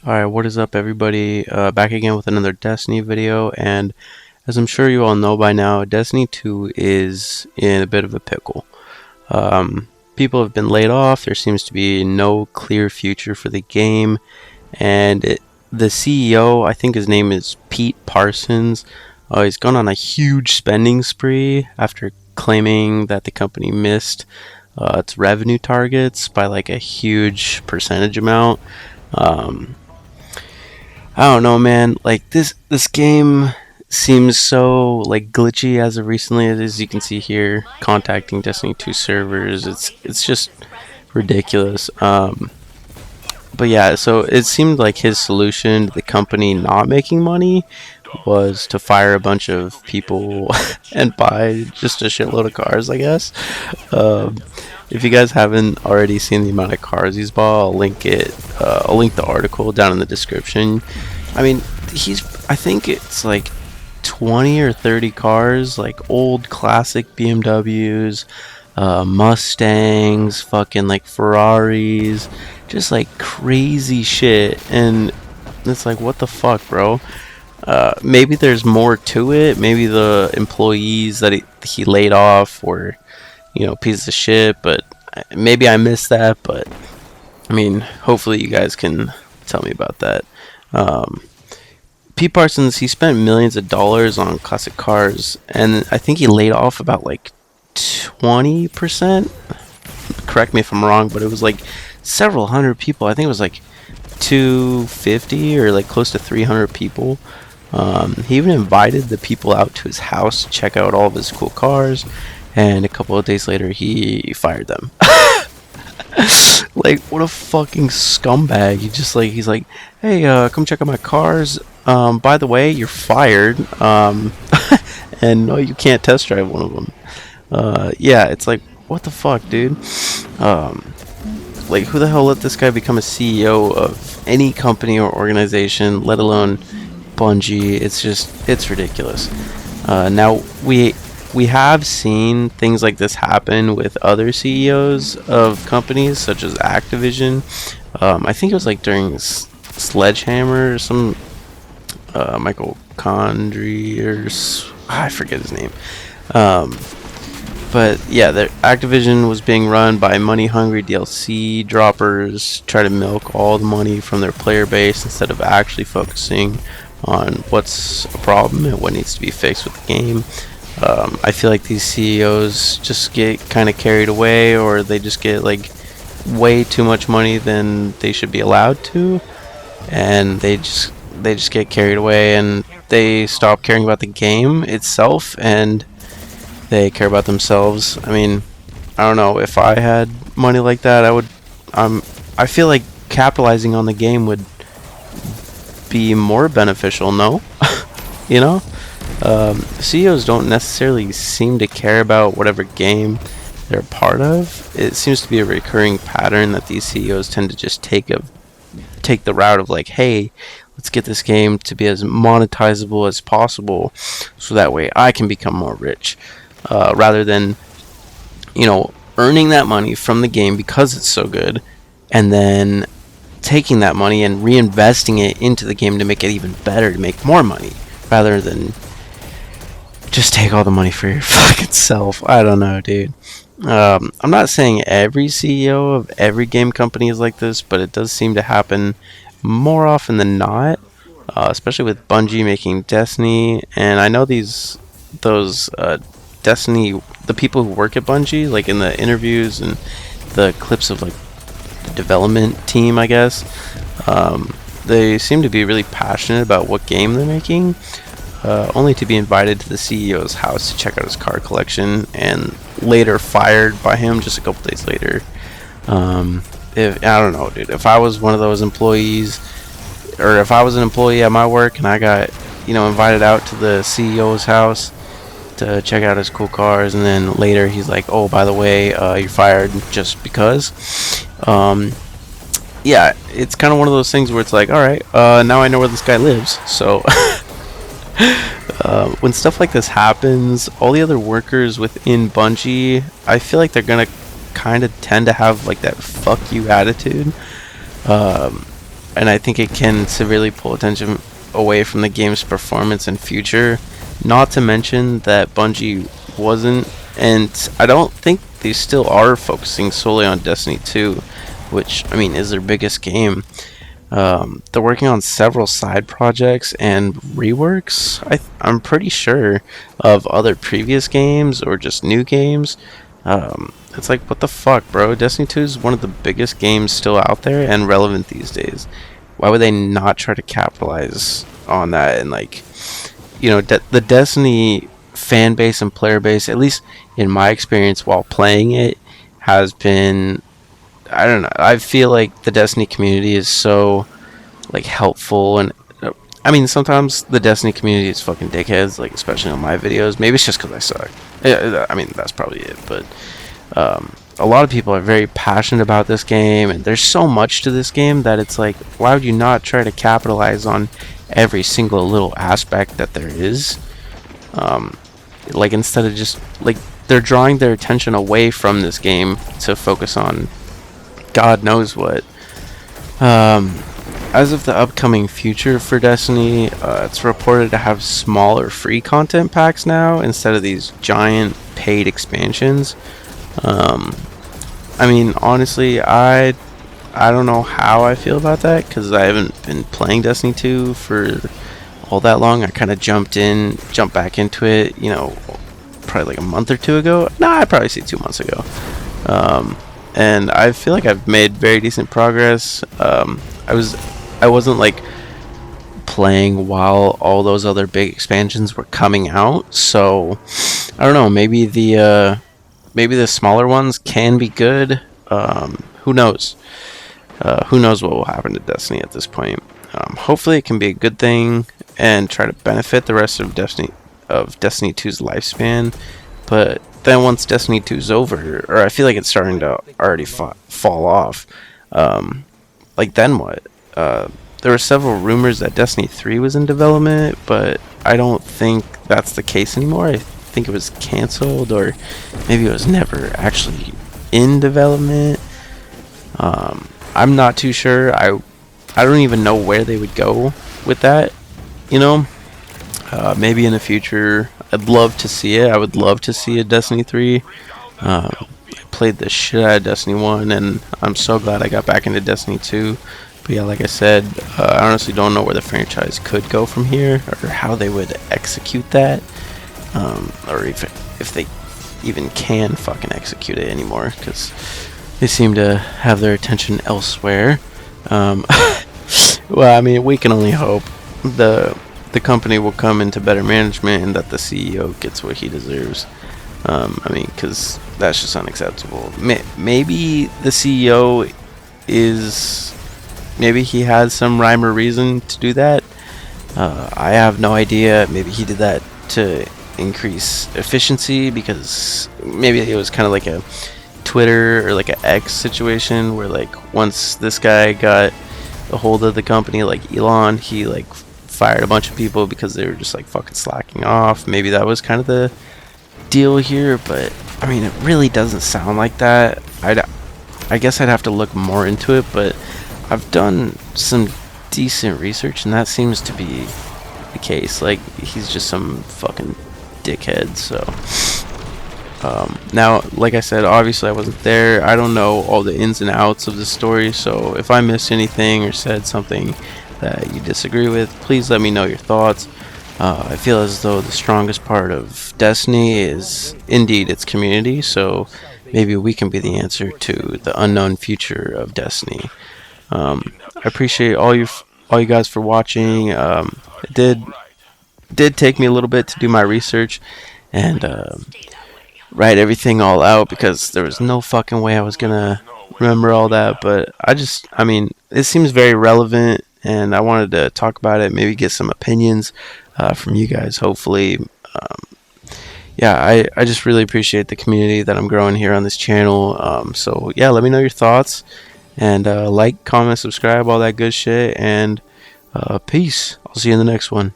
Alright, what is up everybody? Back again with another Destiny video, and as I'm sure you all know by now, Destiny 2 is in a bit of a pickle. People have been laid off, there seems to be no clear future for the game, and the CEO, I think his name is Pete Parsons, he's gone on a huge spending spree after claiming that the company missed its revenue targets by like a huge percentage amount. Um, I don't know, man. Like this game seems so like glitchy as of recently. As you can see here, contacting Destiny 2 servers. It's just ridiculous. But yeah, so it seemed like his solution to the company not making money was to fire a bunch of people and buy just a shitload of cars, I guess. Um, if you guys haven't already seen the amount of cars he's bought, I'll link it. I'll link the article down in the description. I mean, I think it's like 20 or 30 cars, like old classic BMWs, Mustangs, fucking like Ferraris, just like crazy shit. And it's like, what the fuck, bro? Maybe there's more to it. Maybe the employees that he laid off were, pieces of shit. But maybe I missed that. But I mean, hopefully you guys can tell me about that. Um, Pete Parsons, he spent millions of dollars on classic cars, and I think he laid off about like 20%. Correct me if I'm wrong, but it was like several hundred people. I think it was like 250 or like close to 300 people. He even invited the people out to his house to check out all of his cool cars, and a couple of days later he fired them. Like, what a fucking scumbag. He's like, hey, come check out my cars. By the way, you're fired. And no, you can't test drive one of them. Yeah, it's like, what the fuck, dude? Like, who the hell let this guy become a CEO of any company or organization, let alone Bungie? It's ridiculous. Now, we have seen things like this happen with other CEOs of companies such as Activision. I think it was like during Sledgehammer or some Michael Condrey I forget his name. But yeah, Activision was being run by money-hungry DLC droppers, try to milk all the money from their player base instead of actually focusing on what's a problem and what needs to be fixed with the game. I feel like these CEOs just get kind of carried away, or they just get like way too much money than they should be allowed to, and they just get carried away and they stop caring about the game itself and they care about themselves. I mean, I don't know, if I had money like that, I feel like capitalizing on the game would be more beneficial, no? you know CEOs don't necessarily seem to care about whatever game they're a part of. It seems to be a recurring pattern that these CEOs tend to just take the route of like, hey, let's get this game to be as monetizable as possible so that way I can become more rich, rather than earning that money from the game because it's so good and then taking that money and reinvesting it into the game to make it even better, to make more money, rather than just take all the money for your fucking self. I don't know, dude. I'm not saying every CEO of every game company is like this, but it does seem to happen more often than not, especially with Bungie making Destiny. And I know those Destiny, the people who work at Bungie, like in the interviews and the clips of like the development team, I guess, they seem to be really passionate about what game they're making. Only to be invited to the CEO's house to check out his car collection and later fired by him just a couple days later. I don't know, dude. If I was one of those employees, or if I was an employee at my work and I got, invited out to the CEO's house to check out his cool cars, and then later he's like, "Oh, by the way, you're fired just because." Yeah, it's kind of one of those things where it's like, all right, now I know where this guy lives, so. When stuff like this happens, all the other workers within Bungie, I feel like they're gonna kind of tend to have like that fuck you attitude. and I think it can severely pull attention away from the game's performance and future. Not to mention that Bungie wasn't, and I don't think they still are focusing solely on Destiny 2, which, I mean, is their biggest game. They're working on several side projects and reworks, I'm pretty sure, of other previous games or just new games. It's like, what the fuck, bro? Destiny 2 is one of the biggest games still out there and relevant these days. Why would they not try to capitalize on that? And, like, you know, the Destiny fan base and player base, at least in my experience while playing it, has been, I don't know, I feel like the Destiny community is so, like, helpful. And I mean, sometimes the Destiny community is fucking dickheads, like, especially on my videos. Maybe it's just because I suck. I mean, that's probably it. But a lot of people are very passionate about this game, and there's so much to this game that it's like, why would you not try to capitalize on every single little aspect that there is? Like, instead of just, like, they're drawing their attention away from this game to focus on God knows what. As of the upcoming future for Destiny, it's reported to have smaller free content packs now instead of these giant paid expansions. I mean, honestly, I don't know how I feel about that, because I haven't been playing Destiny 2 for all that long. I kind of jumped back into it, you know, probably like a month or two ago. Nah, I'd probably say 2 months ago. And I feel like I've made very decent progress. I wasn't like playing while all those other big expansions were coming out, so I don't know. Maybe the smaller ones can be good. Who knows? Who knows what will happen to Destiny at this point? Hopefully, it can be a good thing and try to benefit the rest of Destiny 2's lifespan. But then once Destiny 2's over, or I feel like it's starting to already fall off, like, then what? There were several rumors that Destiny 3 was in development, but I don't think that's the case anymore. I think it was canceled, or maybe it was never actually in development. I'm not too sure. I don't even know where they would go with that, you know? Maybe in the future, I'd love to see it. I would love to see a Destiny 3. I played the shit out of Destiny 1, and I'm so glad I got back into Destiny 2. But yeah, like I said, I honestly don't know where the franchise could go from here, or how they would execute that, or if they even can fucking execute it anymore, because they seem to have their attention elsewhere. Well, I mean, we can only hope the company will come into better management and that the CEO gets what he deserves. I mean, because that's just unacceptable. Maybe the CEO maybe he has some rhyme or reason to do that. I have no idea. Maybe he did that to increase efficiency, because maybe it was kind of like a Twitter or like an X situation where, like, once this guy got a hold of the company, like Elon, he like fired a bunch of people because they were just like fucking slacking off. Maybe that was kind of the deal here, but I mean, it really doesn't sound like that. I guess I'd have to look more into it, but I've done some decent research, and that seems to be the case. Like, he's just some fucking dickhead. So now, like I said, obviously I wasn't there. I don't know all the ins and outs of the story, so if I missed anything or said something that you disagree with, please let me know your thoughts. I feel as though the strongest part of Destiny is indeed its community, so maybe we can be the answer to the unknown future of Destiny. I appreciate all you guys for watching. It did take me a little bit to do my research and write everything all out, because there was no fucking way I was gonna remember all that. But I mean, it seems very relevant, and I wanted to talk about it, maybe get some opinions from you guys, hopefully. Yeah, I just really appreciate the community that I'm growing here on this channel. So yeah, let me know your thoughts, and like, comment, subscribe, all that good shit, and peace. I'll see you in the next one.